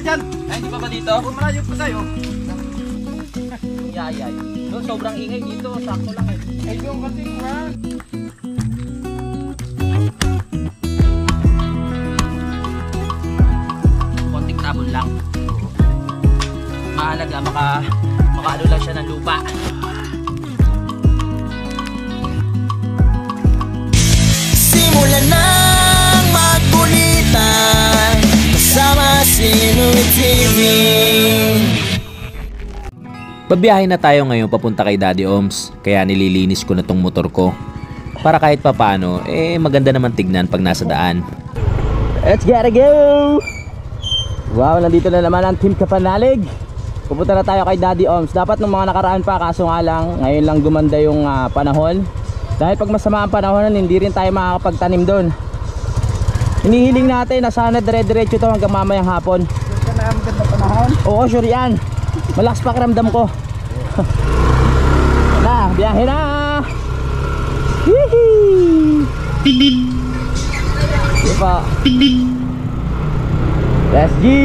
dyan. Ay, hindi pa ba dito? Kung malayo pa tayo. Yayay. Doon, sobrang ingay dito. Sakto lang eh. Ay, yung kasi nga. Konting tabon lang. Mahalaga, makaano lang siya ng lupa. Simulan nang magkulitan kasama si Nuwi TV. Babiyahe na tayo ngayon papunta kay Daddy Oms, kaya nililinis ko na tong motor ko. Para kahit papano, maganda naman tignan pag nasa daan. Let's get it, go! Wow, nandito na naman ang Team Kapanalig. Pupunta na tayo kay Daddy Oms. Dapat nung mga nakaraan pa, kaso nga lang, ngayon lang gumanda yung panahon. Dahil pag masama ang panahon, hindi rin tayo makakapagtanim doon. Hinihiling natin na sana dire-diretso ito hanggang mamayang hapon. Ito na ang ganda panahon. Oo, sure yan. Malakas pa kiramdam ko. Na, biyahe na. Hihi. Diba? Let's go.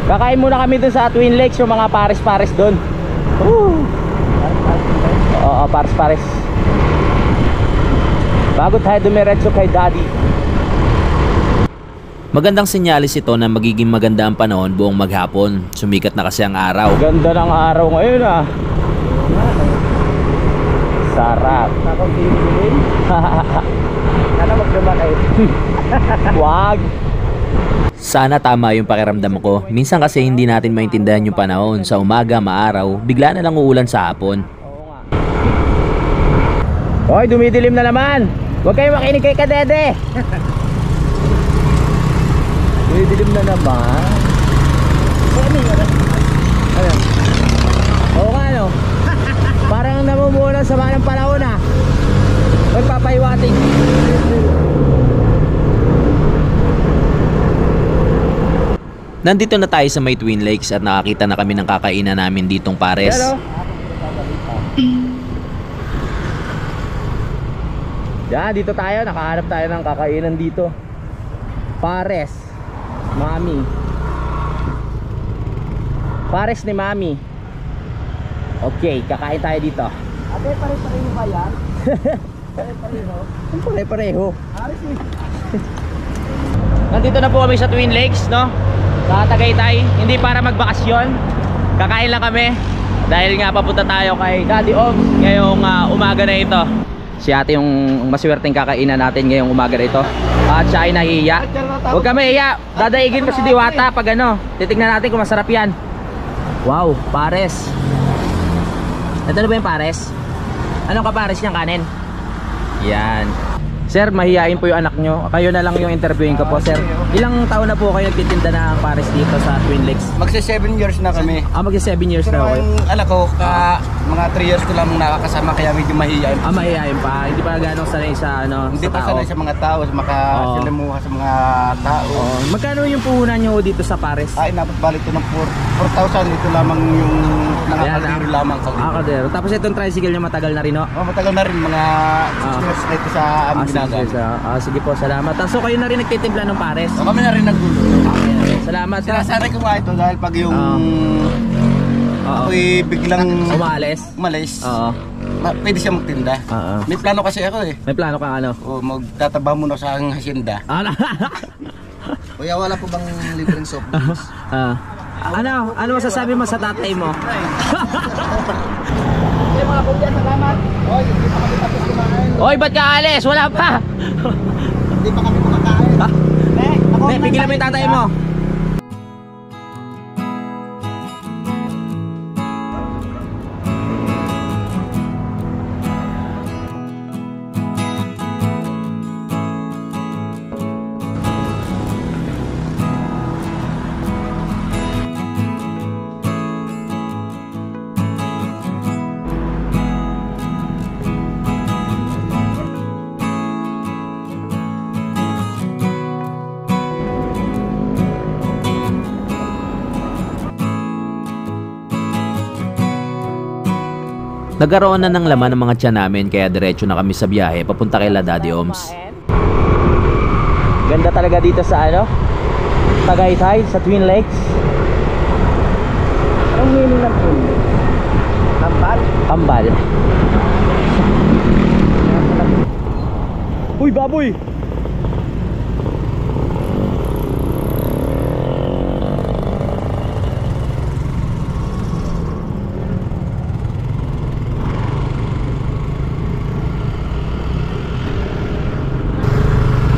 Kakain muna kami dun sa Twin Lakes, yung mga pares-pares dun. Oo, pares-pares. Bago tayo dumiretso kay Daddy. Magandang senyalis ito na magiging maganda ang panahon buong maghapon. Sumikat na kasi ang araw. Ganda ng araw ngayon ah. Sarap. Akong tinilin. Sana magdaman ay. Wag. Sana tama yung pakiramdam ko. Minsan kasi hindi natin maintindihan yung panahon. Sa umaga, maaraw, bigla na lang uulan sa hapon. Hoy, dumidilim na naman. Huwag kayo makinig kay Kadede. Dumidilim na naman. Ano? Oo nga no. Parang namumulan sa mga ng panahon ah. Magpapahiwating. Nandito na tayo sa may Twin Lakes at nakakita na kami ng kakainan namin ditong pares. Hello. Yan, dito tayo. Nakahanap tayo ng kakainan dito. Pares. Mami. Pares ni Mami. Okay, kakain tayo dito. Ate, pare-pareho ba yan? Pare-pareho? Pare-pareho. Aris eh. Nandito na po kami sa Twin Lakes, no? Sa Tagaytay. Hindi para magbakasyon. Kakain lang kami. Dahil nga papunta tayo kay Daddy Oms ngayong umaga na ito. Si ate yung maswerteng kakainan natin ngayong umaga na ito. At siya ay nahihiya. Huwag ka mahihiya. Dadaigin ko si Diwata pag ano. Titignan natin kung masarap yan. Wow, pares. Ito na ba yung pares? Anong kapares niyang kanin? Yan. Sir, mahihain po yung anak nyo. Kayo na lang yung interviewin ko po, sir. Ilang taon na po kayo nagtitinda ng pares dito sa Twin Lakes? Magsi 7 years na kami. Magsi 7 years na Pero kayo. ang anak ko, mga 3 years ko lang nakakasama kaya medyo mahihayin. Mahihain pa. Hindi pa gano'ng sanay sa ano, Hindi sa pa tao. sanay sa mga tao, makasilimuha sa mga tao. Magkano yung puhunan nyo dito sa pares? Ay, inabot balik ko ng 4,000. Ito lamang yung nakakadiro lamang sa dito. Kadero. Tapos itong tricycle nyo matagal na rin, no? Matagal na rin, mga 6 years na ito sa aming ginagawa. Sige po, salamat. So kayo na rin nagtitimpla ng pares? Kami na rin nagluto. Salamat. Sinasanay ko nga ito dahil pag yung ako'y biglang umalis, pwede siya magtinda. May plano kasi ako eh. May plano kang ano? Magtataba muna sa aking hasyenda. Kuya, wala po bang libreng soft drinks? Ano masasabi mo sa tatay mo? Mga kuya, salamat. Hoy, hindi pa kami tapos kumain. Hoy, ba't ka alis? Wala pa! Hindi pa kami kumakain. Pigilan mo yung tatay mo. Nagkaroon na ng laman ng mga tiyan namin kaya diretso na kami sa biyahe papunta kay Daddy Oms. Ganda talaga dito sa ano, Tagaytay, sa Twin Lakes. Anong meaning ng Twin Lakes? Kambal? Kambal. Uy, baboy!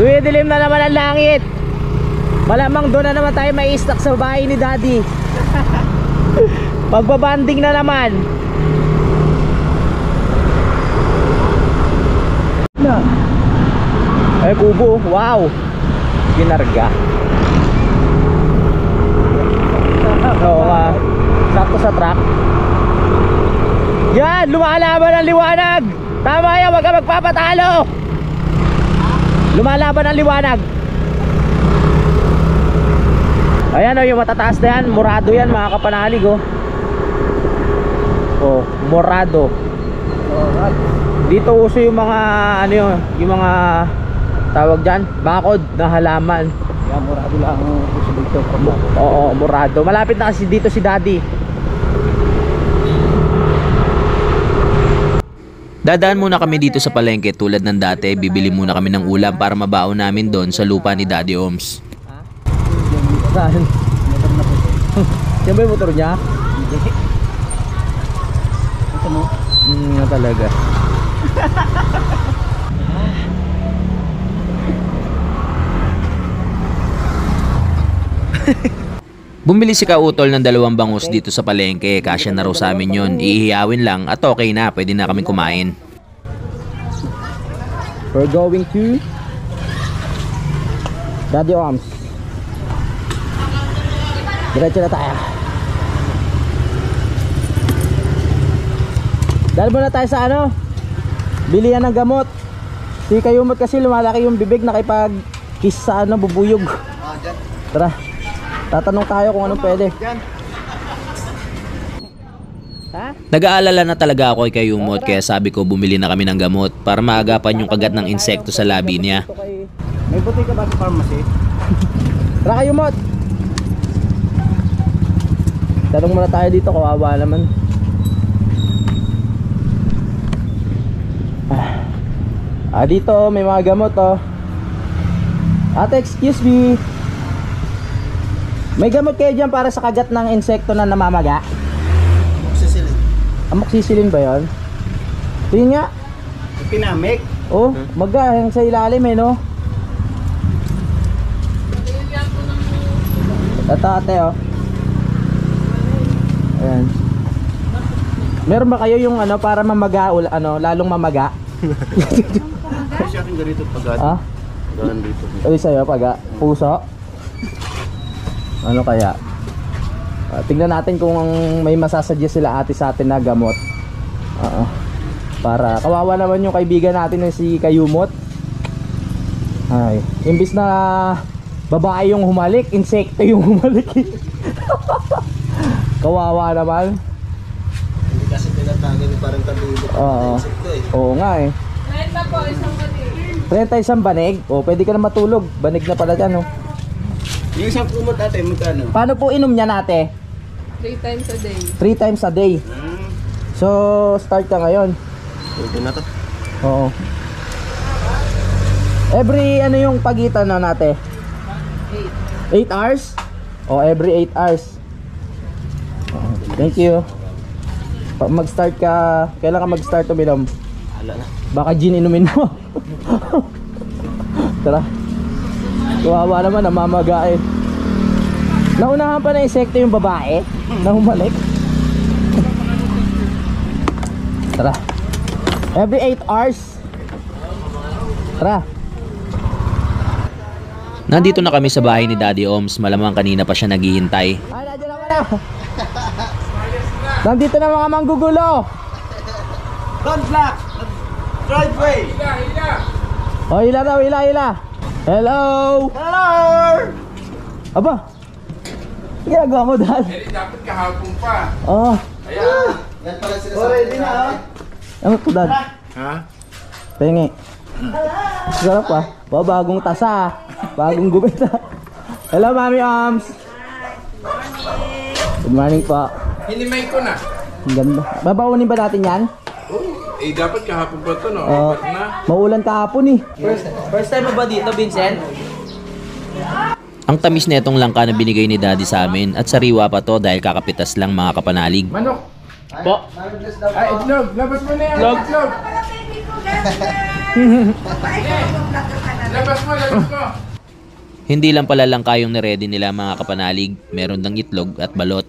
Dumidilim na naman ang langit. Malamang doon na naman tayo may stuck sa bahay ni Daddy. Pagbabanding na naman. Eh, kubo. Wow. Ginarga. Oo nga. Sakto sa truck. Yan, lumalaban ang liwanag. Tama yan, wag ka magpapatalo. Lumalaban ang liwanag. Ayan o, yung matataas na yan. Morado yan, mga kapanalig oh. Oh, morado. Dito uso yung mga ano yun, yung mga tawag dyan, bakod na halaman. Kaya morado lang ang uso dito. Oo, morado. Malapit na kasi dito si Daddy. Dadaan muna kami dito sa palengke tulad ng dati, bibili muna kami ng ulam para mabaon namin doon sa lupa ni Daddy Oms. Saan? Motor na po. Yan ba yung motor niya? Hindi. Ito mo? Nga talaga. Bumili si Kautol ng 2 bangus dito sa palengke, kasya na raw sa amin yun. Iihiyawin lang at okay na, pwede na kami kumain. We're going to Daddy Oms. Diretso na tayo. Dahil muna tayo sa ano, bilihan ng gamot. Si Kayumot kasi lumalaki yung bibig, nakipag-kiss sa ano, bubuyog. Tara, tatanong tayo kung anong pwede. Ha? Nag-aalala na talaga ako kay Kayumot, kaya sabi ko bumili na kami ng gamot para maagapan yung kagat ng insekto sa labi niya. May buti ka ba sa pharmacy? Tara Kayumot! Tanong muna tayo dito, kawawa naman. Dito may mga gamot oh. Ate, excuse me. May gamot kayo dyan para sa kagat ng insekto na namamaga? Amoxicillin. Amoxicillin ba yun? Tingin nga. Pinamik. Oh, maga sa ilalim eh no. Ito ate oh. Ayan. Meron ba kayo yung ano para mamaga ano, lalong mamaga? Kasi akin ganito pagad. Ah? Gaan dito. Uy sa'yo paga? Puso? Ano kaya? Tingnan natin kung may masasuggest sila ate sa atin na gamot. Para kawawa naman yung kaibigan natin na si Kayumot. Ay, imbis na babae yung humalik, insekto yung humalik. Kawawa naman. Hindi kasi pinatangin ni parang tabibo. Oo. Oo nga eh. 30 po, isang banig. 30 isang banig? O, pwede ka na matulog. Banig na pala dyan, oh. Yung isang kumot ate, magkano? Paano po inom niya nate? 3 times a day. 3 times a day. So, start ka ngayon. Pwede na to. Oo. Every ano yung pagitan na nate? 8 hours? O, every 8 hours. Thank you. Pag mag-start ka, kailan ka mag-start uminom? Hala na. Baka gin inumin mo. Tara. Kawawa naman, namamaga eh. Naunahan pa na insekto yung babae na humalik. Tara. Every 8 hours. Tara. Nandito na kami sa bahay ni Daddy Oms, malamang kanina pa siya naghihintay. Ay, nandiyan naman na. Nandito na mga manggugulo. Don't block! Driveway! Oh, hila daw, hila. Hello. Hello! Aba. Ginagawa mo, Dad? Dapat kahapon pa. Oh. Ayan. Yan pala sila Oh, ready na ha? Ano to, Dad? Ha? Pengi. Sarap ah. Bagong tasa. Bagong gupit na. Hello, Mami Oms. Good morning po. Hinimay ko na. Ang ganda. Babawunin ba natin yan? Eh, dapat kahapon pa ito, no? Ba't na? Maulan kahapon eh. First time mo ba dito, Vincent? Ang tamis na itong langka na binigay ni Daddy sa amin at sariwa pa to dahil kakapitas lang mga kapanalig. Manok. Po. Ay, itlog. Labas mo na yan. Itlog. Itlog. Labas mo. Hindi lang pala langka yung na-ready nila mga kapanalig, meron dang itlog at balot.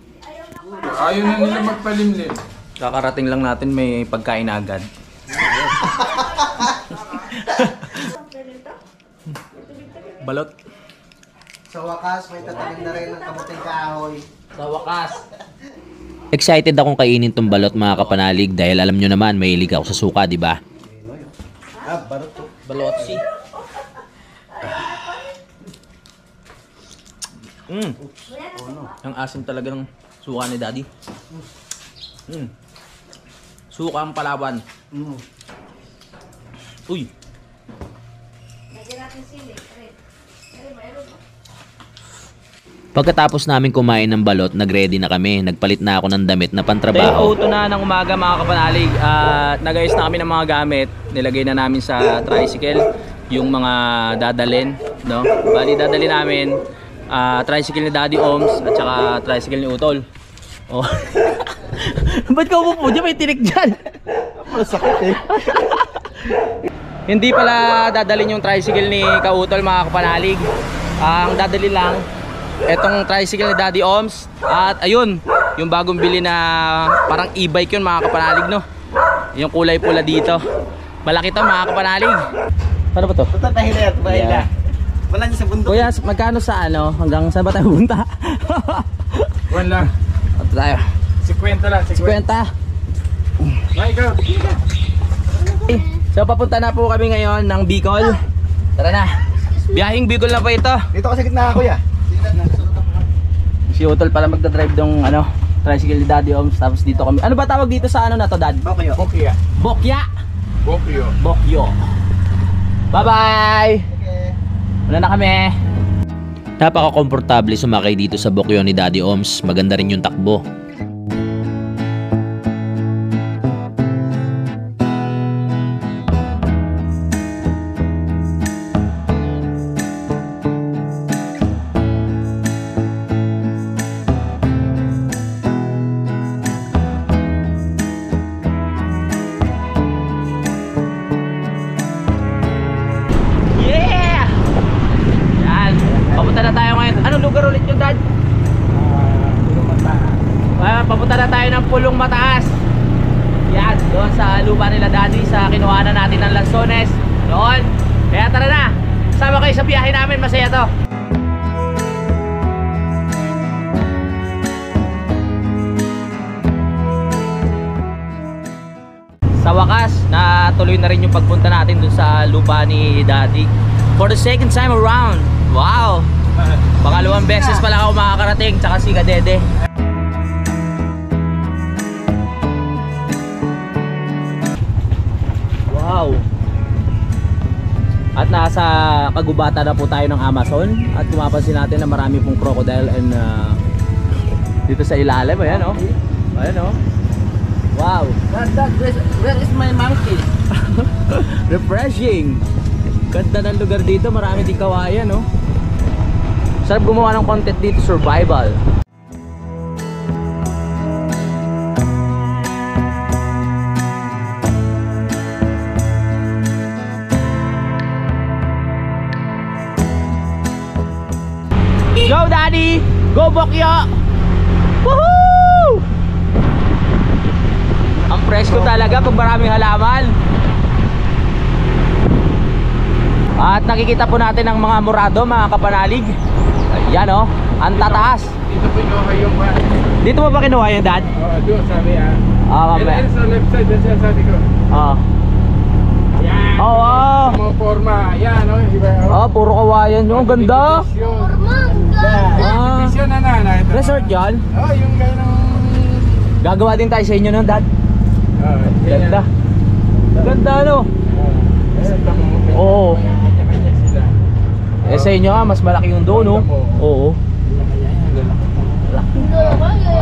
Ayaw na nila magpalimlim. Kakarating lang natin, may pagkain agad. Balot. Sa wakas, may tatanim na rin ng kamuting kahoy. Sa wakas. Excited akong kainin tong balot mga kapanalig dahil alam nyo naman mahilig ako sa suka, di ba? Balotsi. Ang asim talaga ng suka ni Daddy. Suka ang Palawan. Uy. Pagkatapos namin kumain ng balot, nagready na kami. Nagpalit na ako ng damit na Day pantrabaho. 2 na ng umaga mga kapanalig. Nag-ayos na kami ng mga gamit. Nilagay na namin sa tricycle yung mga dadalhin, no? Bali dadalhin namin tricycle ni Daddy Oms at saka tricycle ni Utol. Oh. Ba't ka umupo dyan? May tinik dyan. Masakit eh. Hindi pala dadalhin yung tricycle ni Kautol mga kapanalig. Ang dadalhin lang etong tricycle ni Daddy Oms. At ayun, yung bagong bili na parang e-bike yun mga kapanalig, no? Yung kulay pula dito. Malaki to mga kapanalig. Paano ba to? Ito tayo na yan. Bahay na. Wala niya sa bundok. Kuya, magkano sa ano? Hanggang saan ba tayo punta? Wala. Ito tayo. 50 lang. 50. Ay, ikaw. So papunta na po kami ngayon ng Bicol. Tara na. Biyahing Bicol na po ito. Dito kasi gitna ako ya. Si Utol pala magdadrive ng ano, tricycle ni Daddy Oms. Tapos dito kami. Ano ba tawag dito sa ano na to, Dad? Okay, Bokya. Bokya. Bokyo. Bokyo. Bye-bye. Wala na kami. Napaka-komportable sumakay dito sa Bokyo ni Daddy Oms. Maganda rin yung takbo. Yeah! Yan. Papunta na tayo ngayon. Anong lugar ulit yung Dad? Papunta na tayo ng Pulong Mataas. Yan, doon sa lupa nila Daddy, sa kinuhanan natin ng Lanzones doon. Kaya tara na, sama kayo sa biyahe namin, masaya to. Sa wakas, natuloy na rin yung pagpunta natin doon sa lupa ni Daddy for the second time around. Wow! Pangalawang beses pala ako makakarating, tsaka si Kadede. Wow! At nasa kagubatan na po tayo ng Amazon. At kumapansin natin na marami pong crocodile and dito sa ilalim. Ayan o. Ayan o. Wow! Dad, where is my monkey? Refreshing! Ganda ng lugar dito. Marami din kawayan, no? Sarap gumawa ng content dito, survival. Go Daddy! Go Bokyo! Woohoo! Ang presko talaga pag maraming halaman. At nakikita po natin ang mga murado, mga kapanalig. Ayan o, ang tataas. Dito po kinuha yung van. Dito mo ba kinuha yung Dad? Oo, doon sabi ah. Mamaya. Yan sa left side, yan sa ko. Oo. Yan. Oo. Mga forma. Yan o. Iba o. Oh, puro kawayan yung ganda. Division na na. Resort yan. Oh, yung ganong... Gagawa din tayo sa inyo nun, Dad. Ganda. Ganda no? Oo. Eh sa inyo nga, mas malaki yung doon, no? Oo.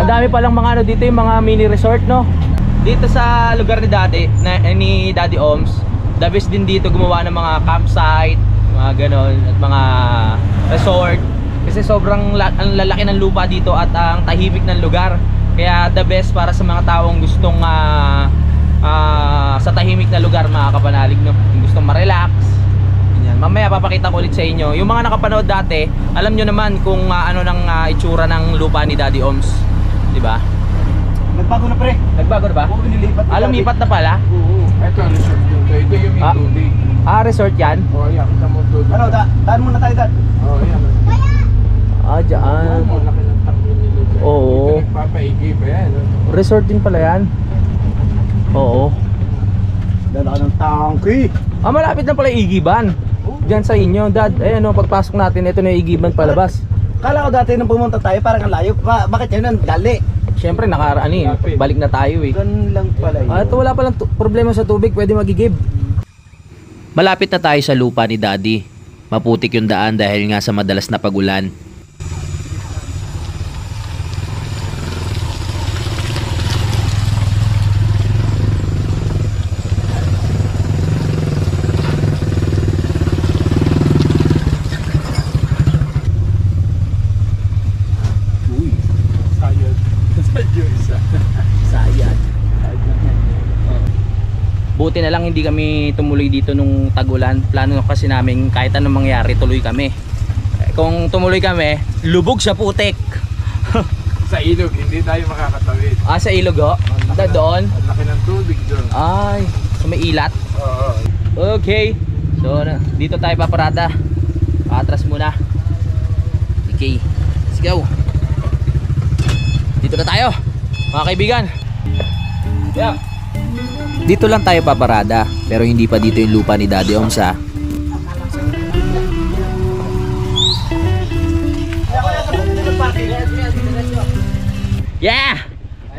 Ang dami palang mga ano dito, yung mga mini resort, no? Dito sa lugar ni Daddy Oms, the best din dito gumawa ng mga campsite, mga ganon, at mga resort. Kasi sobrang ang lalaki ng lupa dito at ang tahimik ng lugar. Kaya the best para sa mga taong gustong sa tahimik na lugar makakapanalig, no? Yung gustong ma-relax. Ganyan. Mamaya papakita ko ulit sa inyo. Yung mga nakapanood dati, alam nyo naman kung ano ng itsura ng lupa ni Daddy Oms, di ba? Nagbago na pre. Nagbago na ba? Oo, nilipat na. Lipat na pala? Oo. Ito, resort yun. Ito yung may tubig. Resort yan? Oo, yan. Kita mo tubig. Ano, daan muna tayo dad. Oo, yan. Dyan. Oo, laki ng tangke nila dyan. Oo. Ito nagpapaigi pa yan. Resort din pala yan? Oo. Dala ka ng tangki. Malapit na pala yung Igiban. Diyan sa inyo, Dad. Ayan o, pagpasok natin, ito na yung Igiban palabas. Kala ko dati nung pumunta tayo, parang ang layo. Bakit yun ang dali? Siyempre, balik na tayo eh. Ganun lang pala yun. Ito wala palang problema sa tubig, pwede magigib. Malapit na tayo sa lupa ni Daddy. Maputik yung daan dahil nga sa madalas na pagulan. Buti na lang hindi kami tumuloy dito nung tag-ulan. Plano kasi namin kahit anong mangyari tuloy kami. Kung tumuloy kami, lubog sa putik. Sa ilog, hindi tayo makakatawid. Sa ilog o? Doon? Ang laki ng tubig doon. Ay, so may ilat. Oo. Okay. So dito tayo paparada. Atras muna. Okay. Let's go. Dito na tayo, mga kaibigan. Yeah. Dito lang tayo paparada, pero hindi pa dito yung lupa ni Daddy Oms ha. Yeah!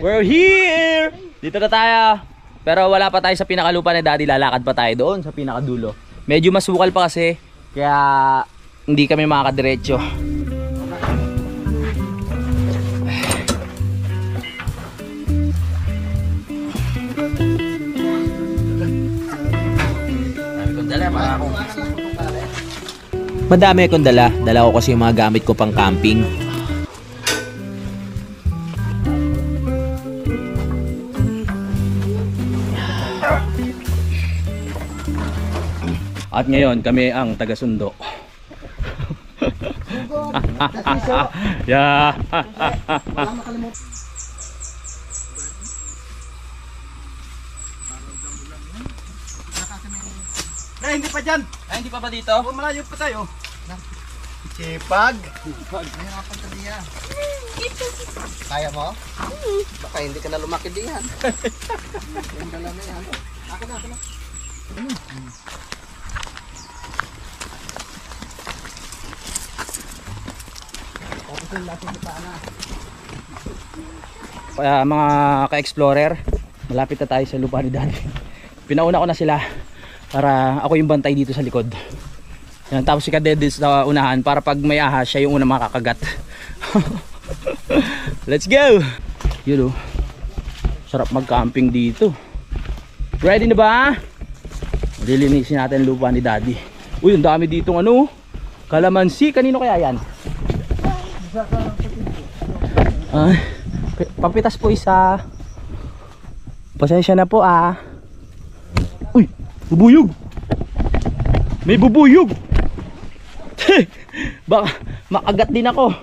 We're here! Dito na tayo. Pero wala pa tayo sa pinakalupa ni Daddy. Lalakad pa tayo doon sa pinakadulo. Medyo masukal pa kasi, kaya hindi kami makakadiretso. Madami akong dala. Dala ko kasi yung mga gamit ko pang camping. At ngayon kami ang taga-sundo. Yeah. Hindi pa dyan. Ay, hindi pa ba dito? Malayo pa tayo. Sipag. Kaya mo? Baka hindi ka na lumaki diyan. Yung dala na yan. Ako na. Mga ka-explorer, malapit na tayo sa lupa ni Daddy. Pinauna ko na sila para ako yung bantay dito sa likod. Yan, tapos si Kadedis sa unahan para pag may ahas siya yung una makakagat. Let's go! Yun o, sarap mag-camping dito. Ready na ba? Lilinisin natin ang lupa ni Daddy. Uy, ang dami ditong ano, kalamansi. Kanino kaya yan? Papitas po isa. Pasensya na po ah. Uy, bubuyog. May bubuyog. Baka makagat din ako.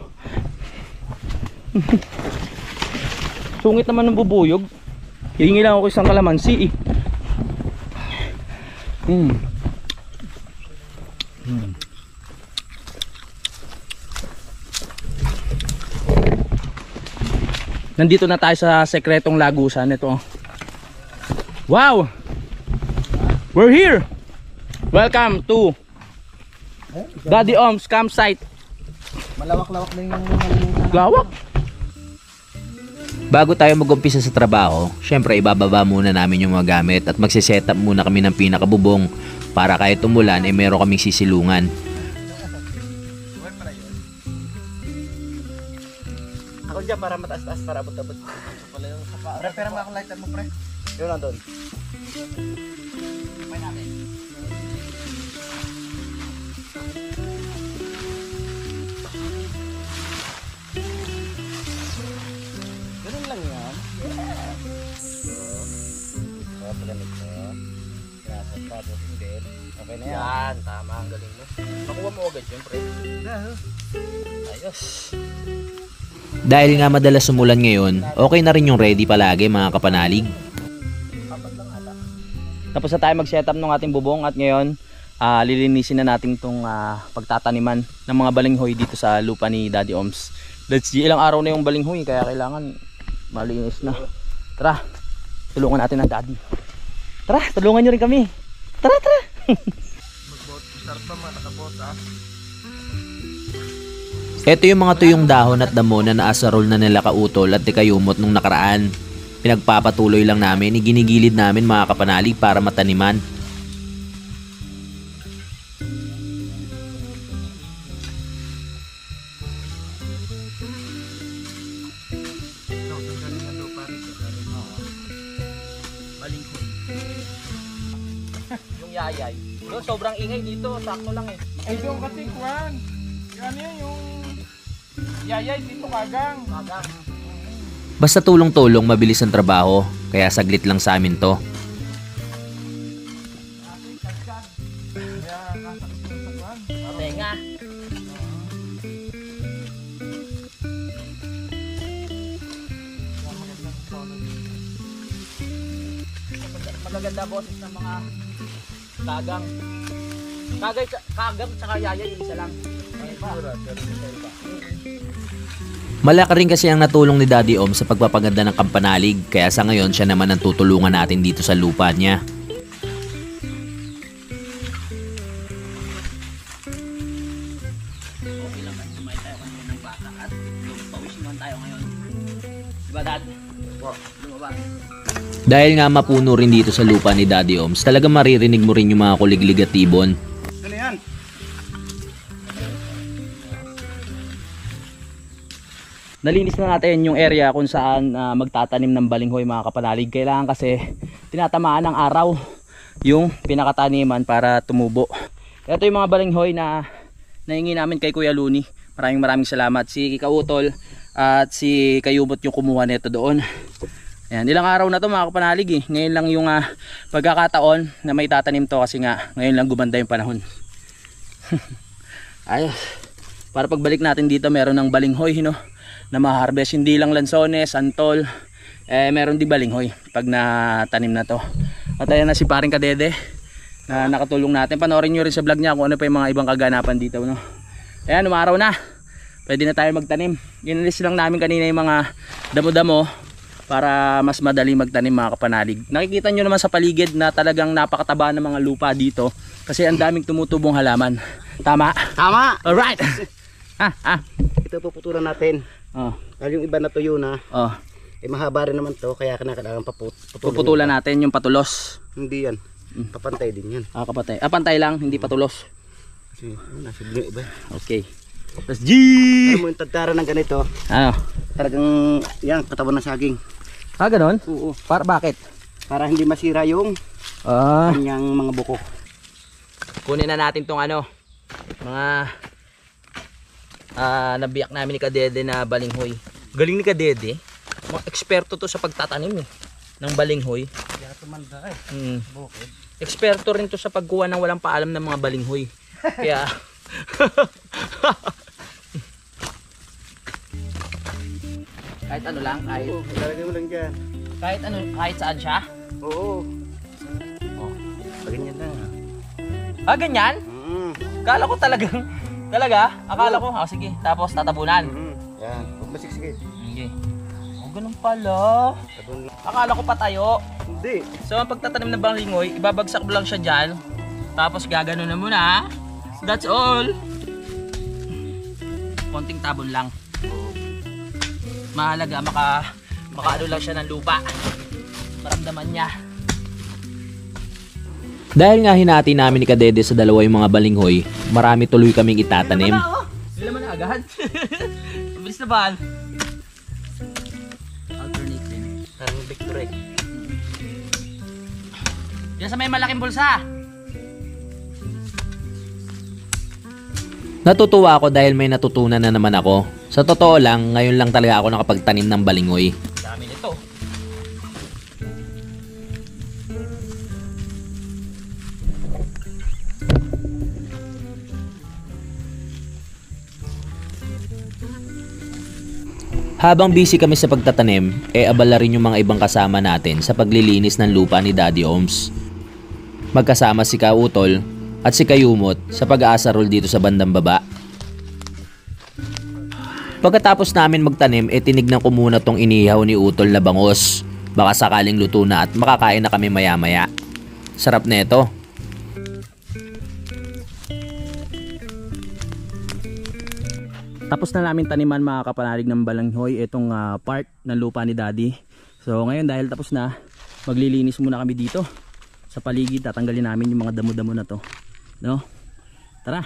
Sungit naman ng bubuyog. Hihingi lang ako isang kalamansi eh. Nandito na tayo sa sekretong lagusan. Ito. Wow! We're here! Welcome to Daddy Oms campsite. Malawak-lawak na yung Lawak? Bago tayo mag-umpisa sa trabaho, syempre ibababa muna namin yung mga gamit at magsiset up muna kami ng pinakabubong para kahit umulan ay meron kaming sisilungan. dyan para mataas-taas, para abot-abot. Pre, pera mo akong lighter mo, pre. Yun lang doon. May natin. Ganun lang yan. So, pag ganito. Kinasap pa, buting din. Okay na yan. Yan, tama. Ang galing mo. Makuha mo agad yun, pre. Ayos. Dahil nga madalas sumulan ngayon, okay na rin yung ready palagi mga kapanalig. Tapos na tayo mag-setup ng ating bubong at ngayon lilinisin na natin itong pagtataniman ng mga balinghoy dito sa lupa ni Daddy Oms. Let's see, ilang araw na yung balinghoy kaya kailangan malinis na. Tara, tulungan natin ang Daddy. Tara, tulungan nyo rin kami. Tara, tara. Ito yung mga tuyong dahon at damo na naasarol na nila Kautol at Tikayumot nung nakaraan. Pinagpapatuloy lang namin, iginigilid namin mga kapanalig para mataniman. Yung yayay. Doon, sobrang ingay dito, sakto lang eh. Ay, doon kasi kuwan. Ano yan yung yayay dito kagang. Basta tulong-tulong mabilis ang trabaho, kaya saglit lang sa amin to. Tenga. Magaganda boses ng mga kagang. Kagang tsaka yayay, yung isa lang. Malaki rin kasi ang natulong ni Daddy Om sa pagpapaganda ng kampanalig, kaya sa ngayon siya naman ang tutulungan natin dito sa lupa niya. Okay lang kasi kumain tayo kanina ng bata at pawisin naman tayo ngayon. Diba Dad? Lumabas. Dahil nga mapuno rin dito sa lupa ni Daddy Oms, talagang maririnig mo rin yung mga kuliglig at ibon. Ano yan? Nalinis na natin yung area kung saan magtatanim ng balinghoy mga kapanalig. Kailangan kasi tinatamaan ng araw yung pinakataniman para tumubo. Ito yung mga balinghoy na nahingi namin kay Kuya Luni. Maraming salamat. Si Kautol at si Kayumot yung kumuha nito doon. Ayan, ilang araw na to mga kapanalig eh. Ngayon lang yung pagkakataon na may tatanim to kasi nga ngayon lang gumanda yung panahon. Ayos. Para pagbalik natin dito meron ng balinghoy no, na ma-harvest. Hindi lang lansones, santol, meron din balinghoy pag natanim na to. At ayan na si paring Kadede na nakatulong natin. Panoorin nyo rin sa vlog niya kung ano pa yung mga ibang kaganapan dito no. Ayan, umaraw na. Pwede na tayo magtanim. Inalis lang namin kanina yung mga damo-damo para mas madali magtanim mga kapanalig. Nakikita nyo naman sa paligid na talagang napakataba ng mga lupa dito kasi ang daming tumutubong halaman. Tama? Tama! Alright! Ito puputulan natin. Dahil yung iba na tuyo na, mahaba rin naman to kaya kailangan puputulan natin yung patulos. Hindi yan. Papantay din yan. Kapatay. Pantay lang, hindi patulos. Kasi nasa yung iba. Okay. Let's G! Alam mo yung tagtara ng ganito, Ano? talagang yan, katawan ng saging. Ganon? Oo. Bakit? Para hindi masira yung kanyang mga buko. Kunin na natin tong ano, mga nabiyak namin ni Kadede na balinghoy. Galing ni Kadede. Mga eksperto to sa pagtatanim eh, ng balinghoy. Kaya tumanda eh. Bukid. Eksperto rin to sa pagkuha ng walang paalam ng mga balinghoy. Kaya kahit ano lang, kahit Ilalagay mo lang dyan. kahit ano, kahit saan siya. Oo. Ganyan lang. Ganyan? Akala ko talaga, akala ko, sige, tapos tatabunan. Yan, huwag masiksik. Okay. Ganun pala. Akala ko patayo. Hindi. So ang pagtatanim ng balinghoy, ibabagsak mo lang siya dyan. Tapos gagano na muna. That's all. Konting tabon lang. Mahalaga makaano lang siya ng lupa. Maramdaman niya. Dahil nga hinati namin ni Kadede sa dalawa yung mga balinghoy, marami tuloy kaming itatanim. Hindi naman na agad. Bilis na ba? victory. Yan sa may malaking bulsa. Natutuwa ako dahil may natutunan na naman ako. Sa totoo lang, ngayon lang talaga ako nakapagtanim ng balingoy. Dami nito. Habang busy kami sa pagtatanim, abala rin yung mga ibang kasama natin sa paglilinis ng lupa ni Daddy Oms. Magkasama si Kautol at si Kayumot sa pag-aasarol dito sa bandang baba. Pagkatapos namin magtanim, tinignan ko muna tong inihaw ni Utol na bangos. Baka sakaling luto na at makakain na kami maya-maya. Sarap neto. Tapos na namin taniman mga kapanalig ng balanghoy itong part ng lupa ni Daddy. So ngayon dahil tapos na, maglilinis muna kami dito sa paligid. Tatanggalin namin yung mga damo-damo na to, no? Tara.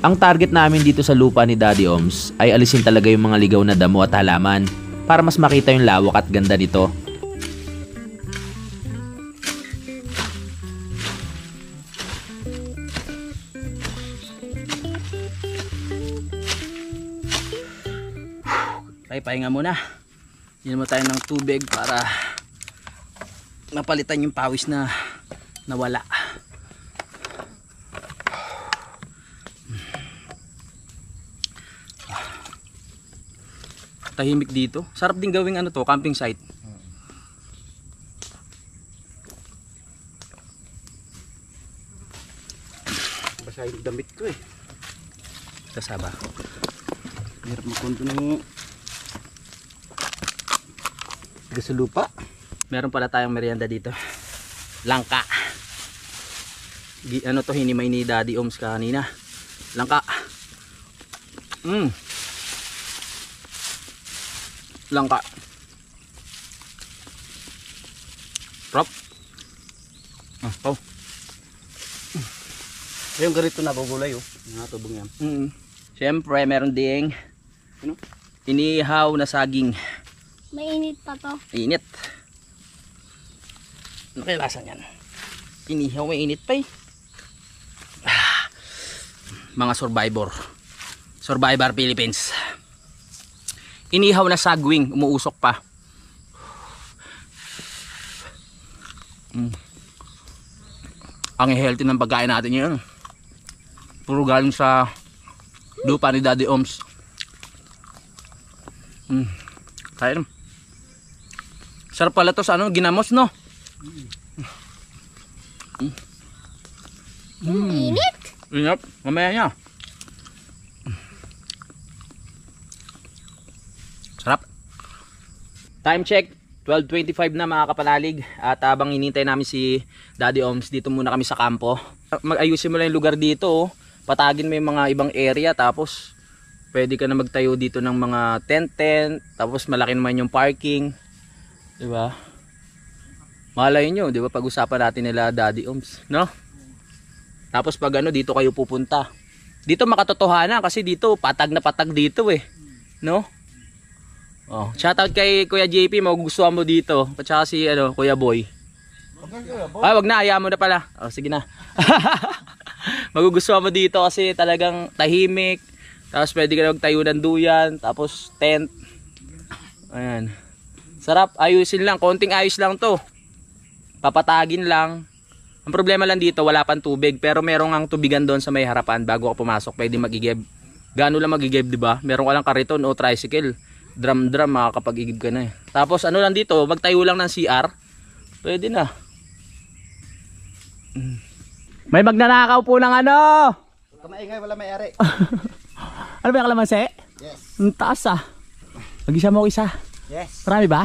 Ang target namin dito sa lupa ni Daddy Oms ay alisin talaga yung mga ligaw na damo at halaman para mas makita yung lawak at ganda nito. Pahinga muna. Inom tayo ng tubig para mapalitan yung pawis na nawala. Tahimik dito. Sarap din gawing ano to, camping site. Basa yung damit ko eh. Kasaba. Hirap makunto ng sa lupa. Meron pala tayong merienda dito. Langka. Ano to, hinimay ni Daddy Oms kanina. Langka. Langka. Prop. Oh. Yung ganito na gugulay oh. Natubong yan. Siyempre meron ding ano? Inihaw na saging. Mainit pa to. Init. Ano kaya lasa niyan? Inihaw, may init pa eh. Mga survivor. Survivor Philippines. Inihaw na sagwing, umuusok pa. Ang healthy ng pagkain natin yun. Puro galing sa lupa ni Daddy Oms. Kaya naman. Sarap pala to sa ano, ginamos no? Init? Inap, mamaya niya. Sarap. Time check, 12:25 na mga kapanalig. At habang hinintay namin si Daddy Oms, dito muna kami sa kampo. Mag-ayusin mo lang yung lugar dito oh. Patagin mo yung mga ibang area, tapos pwede ka na magtayo dito ng mga tent. Tapos malaki naman yung parking. Diba? Malay nyo, diba, pag-usapan natin nila Daddy Oms, no? Tapos pag ano, dito kayo pupunta. Dito makatotohanan kasi dito patag na patag dito eh, no? Oh, shoutout kay Kuya JP, magugustuhan mo dito. At saka si ano, Kuya Boy. Ay, wag na, ayaw mo na pala. Oh, sige na. Magugustuhan mo dito kasi talagang tahimik. Tapos pwede ka magtayo ng duyan, tapos tent. Ayan. Sarap, ayusin lang, konting ayos lang to. Papatagin lang. Ang problema lang dito, wala pang tubig, pero merong ang tubigan doon sa may harapan bago ka pumasok, pwede magigib. Gaano lang magigib, di ba? Meron ka lang kariton o tricycle. Drum makakapag-igib ka na eh. Tapos ano lang dito, magtayo lang ng CR. Pwede na. May magnanakaw po ng ano. Kamaingay, wala may-ari. Ano ba yung kalamansi? Yes. Ang taas ah. Mag-isa mo isa. Yes. Marami ba?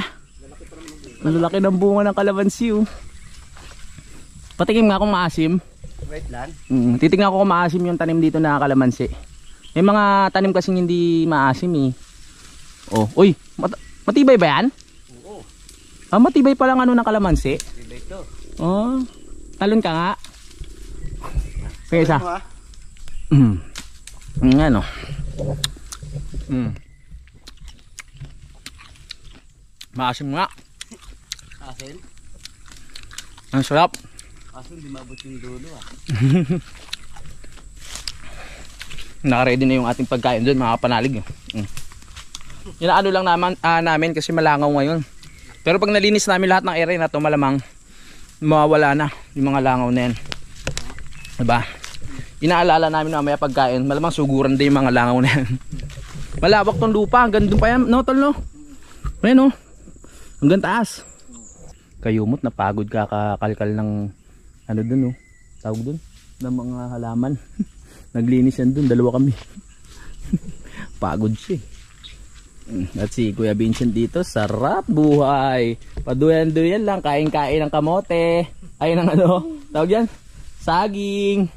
Malalaki ng bunga ng kalamansi oh. Patikim nga kung maasim. Wait lang. Titingnan ko kung maasim yung tanim dito na kalamansi. May mga tanim kasing hindi maasim eh. Oh, uy, matibay ba yan? Oo. Ah, matibay pa lang ano ng kalamansi. Matibay ito. Oh, talon ka nga. Kaya isa. Ano? Maasim nga. Asin? Ang sarap. Asin, di mabot yung dulo ah. Naka-ready na yung ating pagkain doon, mga kapanalig. Inaano lang namin kasi malangaw ngayon. Pero pag nalinis namin lahat ng area na to, malamang mawawala na yung mga langaw na yan. Diba? Inaalala namin mamaya pagkain, malamang suguran din yung mga langaw na yan. Malawak tong lupa, hanggang doon pa yan, no tol no? Ayan no? Hanggang taas. Kayumot, napagod kakakalkal ng ano dun no? Tawag dun? Ng mga halaman. Naglinis yan dun, dalawa kami. Pagod siya. At si Kuya Vincent dito, sarap buhay. Paduyan-duyan lang, kain-kain ng kamote. Ay ng ano, tawag yan? Saging.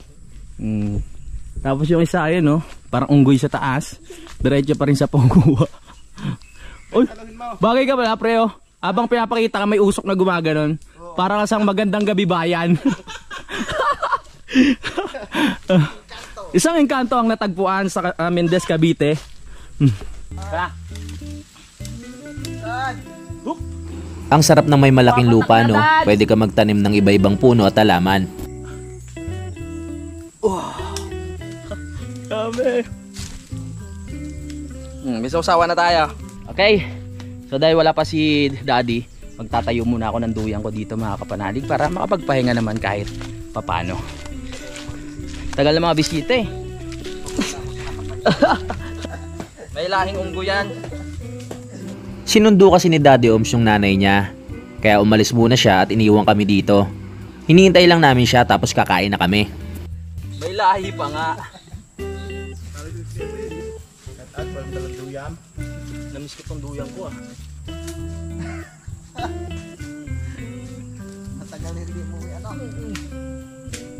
Tapos yung isa ayun no, parang unggoy sa taas. Diretso pa rin sa pangkuha. Oy, bagay ka pala preo. Abang pinapakita ka may usok na gumaganon. Para kasang magandang gabi bayan. Isang engkanto ang natagpuan sa Mendez, Cavite. Ang sarap ng may malaking lupa, no? Pwede ka magtanim ng iba-ibang puno at halaman. Dami. May sausawa na tayo. Okay. So dahil wala pa si Daddy, magtatayo muna ako ng duyan ko dito mga kapanalig para makapagpahinga naman kahit papano. Tagal na mga bisita eh. May lahing unggo yan. Sinundo kasi ni Daddy Oms yung nanay niya. Kaya umalis muna siya at iniwan kami dito. Hinihintay lang namin siya tapos kakain na kami. May lahi pa nga. At walang dalang duyam. Namiss ko tong duyan ko ah. Matagal hindi mo ano.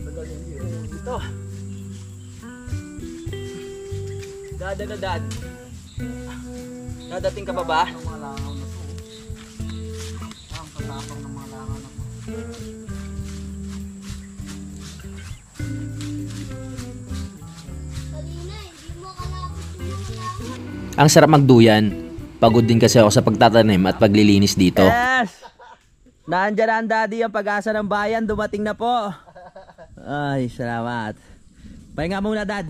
Tagal hindi dito. Dada na dad. Dadating ka ba ba? Malangaw na to. Ang tatapang ng mga langaw na to. Kanina, hindi mo kalapit yung langaw. Ang sarap magduyan. Pagod din kasi ako sa pagtatanim at paglilinis dito. Yes! Nandiyan na ang Daddy, ang pag-asa ng bayan. Dumating na po. Ay, salamat. Pahinga muna, Dad.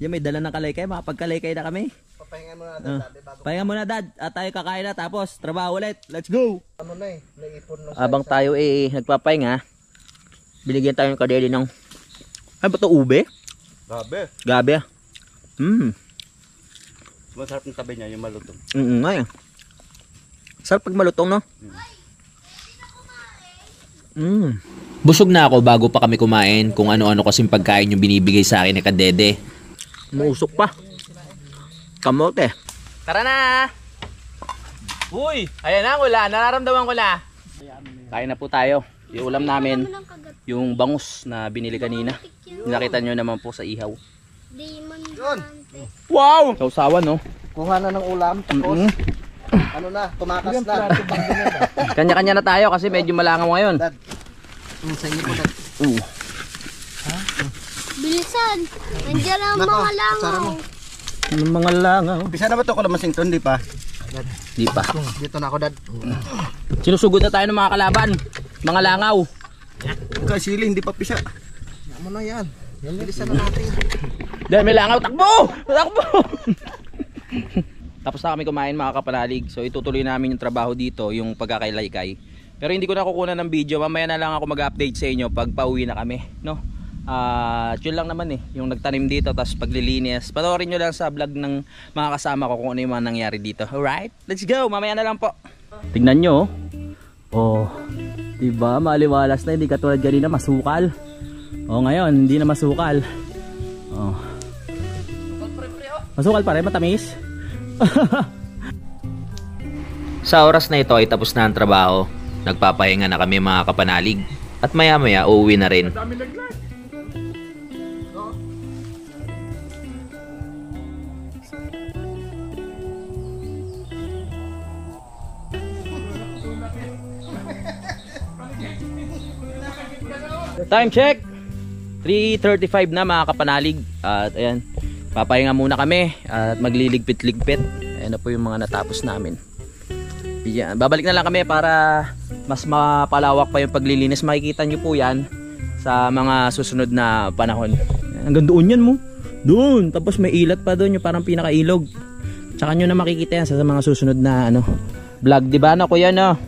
Yan, may dala ng kalaykay. Makapagkalaykay na kami. Papahingan mo na natin dati bago. Pahinga muna, Dad. At tayo kakain na. Tapos, trabaho ulit. Let's go! Ano na eh, naipon na Abang tayo nagpapahinga, binigyan tayo ng kadeli ng... Ano ba ito? Ube? Gabi. Gabi. Masarap ng tabi niya, yung malutong. Ay. Sarap pag malutong, no? Busog na ako bago pa kami kumain kung ano-ano kasing pagkain yung binibigay sa akin ni Kadede. Muusok pa. Kamote. Tara na! Uy! Ayan na, wala. Nararamdaman ko na. Kain na po tayo. Yung ulam namin, yung bangus na binili kanina. Nakita nyo naman po sa ihaw. Demon Yun. Dante. Wow! Sausawan, no? Kuha na ng ulam, tapos ano na, tumakas na. Kanya-kanya na tayo kasi medyo malangaw ngayon. Dad, sa inyo po dad. Bilisan. Nandiyan ang mga Sara langaw. mo. Yung mga langaw. Pisa na ba ito ko naman sington, di pa? Di pa. Dito na ako dad. Sinusugod na tayo ng mga kalaban. Mga langaw. Ikaw sili, hindi pa pisa. Ano na yan? Bilisan na natin. Dahil may langaw, takbo! Takbo! Tapos na kami kumain mga kapanalig. So itutuloy namin yung trabaho dito, yung pagkakailaykay. Pero hindi ko na kukunan ng video. Mamaya na lang ako mag-update sa inyo pag pauwi na kami, no? Yun lang naman yung nagtanim dito, tapos paglilinis. Panoorin nyo lang sa vlog ng mga kasama ko kung ano yung mga nangyari dito. Alright, let's go! Mamaya na lang po. Tingnan nyo. Oh, diba? Maliwalas na, hindi katulad kanina masukal. Oh, ngayon, hindi na masukal. Oh. Masukal pa rin, matamis. Sa oras na ito ay tapos na ang trabaho. Nagpapahinga na kami mga kapanalig. At maya-maya uuwi na rin. Time check 3:35 na mga kapanalig. At ayan, papahinga muna kami at magliligpit-ligpit. Ayan na po yung mga natapos namin. Yan, babalik na lang kami para mas mapalawak pa yung paglilinis. Makikita nyo po yan sa mga susunod na panahon. Hanggang doon yan mo. Doon. Tapos may ilat pa doon, yung parang pinakailog. Tsaka nyo na makikita yan sa mga susunod na vlog. Diba na kuya no?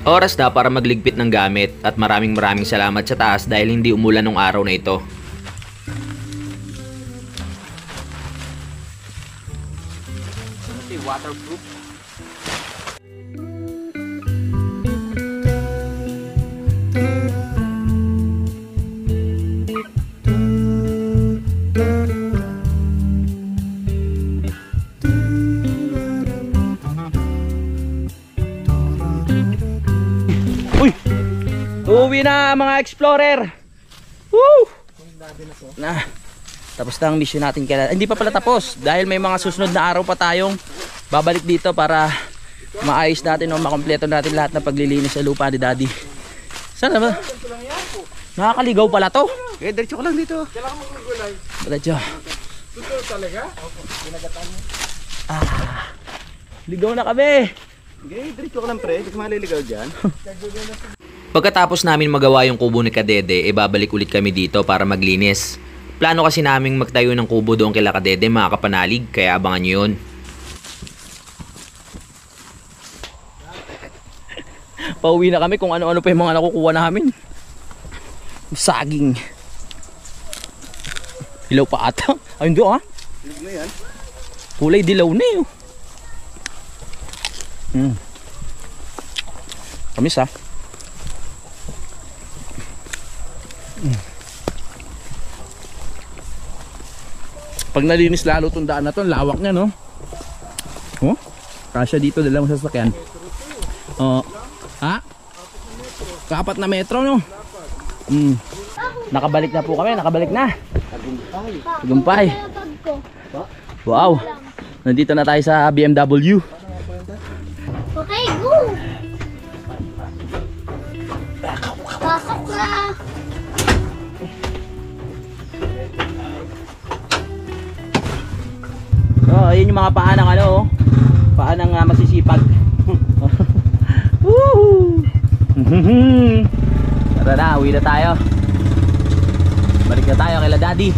Oras na para magligpit ng gamit at maraming salamat sa taas dahil hindi umulan nung araw na ito. Waterproof. Uy! Uuwi na mga explorer! Woo! Na. Tapos na ang mission natin kaya. Hindi pa pala tapos dahil may mga susunod na araw pa tayong babalik dito para maayos natin o makompleto natin lahat ng paglilinis sa lupa ni Daddy. Sana ba? Nakakaligaw pala to. Eh, diretso ko lang dito. Kailangan mo magulay. Diretso. Totoo talaga? Ligaw na kami. Okay, diretso ko lang pre. Hindi ka maliligaw dyan. Pagkatapos namin magawa yung kubo ni Kadede, babalik ulit kami dito para maglinis. Plano kasi naming magtayo ng kubo doon kila Kadede mga kapanalig, kaya abangan nyo yun. Pauwi na kami kung ano-ano pa yung mga nakukuha namin. Saging. Hilaw pa ata. Ayun doon ha. Hilig na yan. Kulay dilaw na yun. Kamis ha. Pag nalinis lalo itong daan na to, lawak niya no. Oh, kasya dito dalawang sasakyan. Oh, ha? 4 na metro no. Nakabalik na po kami, nakabalik na. Tagumpay. Wow. Nandito na tayo sa BMW. Okay, go! Pasok na! Oh, ayun yung mga paa ng paa ng masisipag. Woo! Tara na, uwi na tayo. Balik na tayo kay Daddy.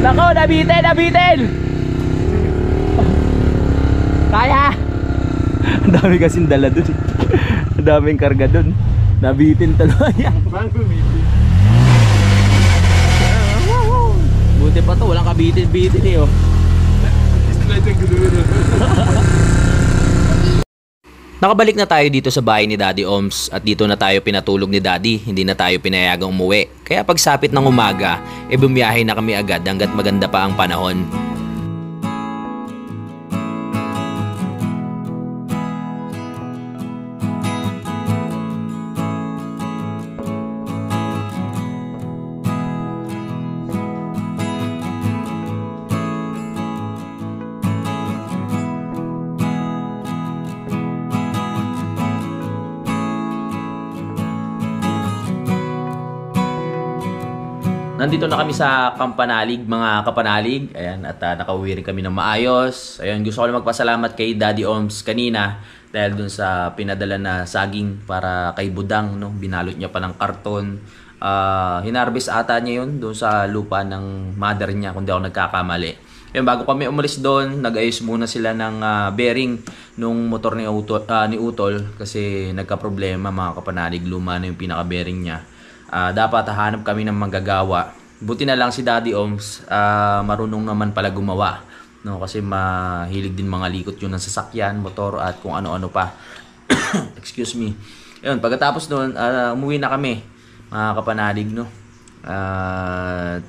Nako, nabitin! Kaya! Ang dami kasing dala dun. Ang daming karga dun. Nabitin talaga yan. Parang bumitin. Buti pa to, walang kabitin-bitin eh oh. Slide ang gulo. Nakabalik na tayo dito sa bahay ni Daddy Oms at dito na tayo pinatulog ni Daddy, hindi na tayo pinayagang umuwi. Kaya pagsapit ng umaga, bumiyahe na kami agad hanggat maganda pa ang panahon. Nandito na kami sa Kampanalig, mga kapanalig. Ayan, at nakauwi rin kami ng maayos. Ayan, gusto ko lang magpasalamat kay Daddy Oms kanina dahil dun sa pinadala na saging para kay Budang, no? Binalot niya pa ng karton. Hinarvest ata niya yun dun sa lupa ng mother niya, kung di ako nagkakamali. Ayan, bago kami umalis doon, nag-ayos muna sila ng bearing nung motor ni Utol kasi nagka-problema, mga kapanalig. Luma na yung pinaka-bearing niya. Dapat hahanap kami ng manggagawa. Buti na lang si Daddy Oms, marunong naman pala gumawa, no? Kasi mahilig din mga likot yun ng sasakyan, motor at kung ano-ano pa. Excuse me. Ayun, pagkatapos noon, umuwi na kami, mga kapanalig, no?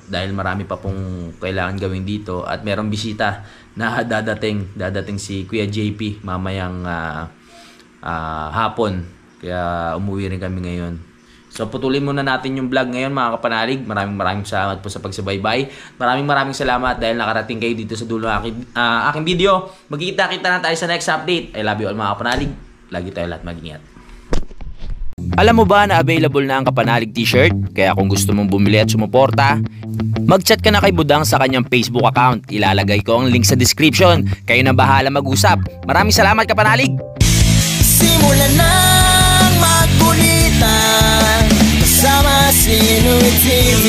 Dahil marami pa pong kailangan gawin dito at merong bisita na dadating si Kuya JP mamayang hapon. Kaya umuwi rin kami ngayon. So putulin muna natin yung vlog ngayon mga kapanalig. Maraming salamat po sa pagsubaybay. Maraming salamat dahil nakarating kayo dito sa dulo ng aking video. Magkikita-kita na tayo sa next update. I love you all mga kapanalig. Lagi tayo lahat mag-ingat. Alam mo ba na available na ang Kapanalig t-shirt? Kaya kung gusto mong bumili at sumuporta, mag-chat ka na kay Budang sa kanyang Facebook account. Ilalagay ko ang link sa description. Kayo na bahala mag-usap. Maraming salamat Kapanalig! Simulan ng magkulitan kasama si Nuit TV.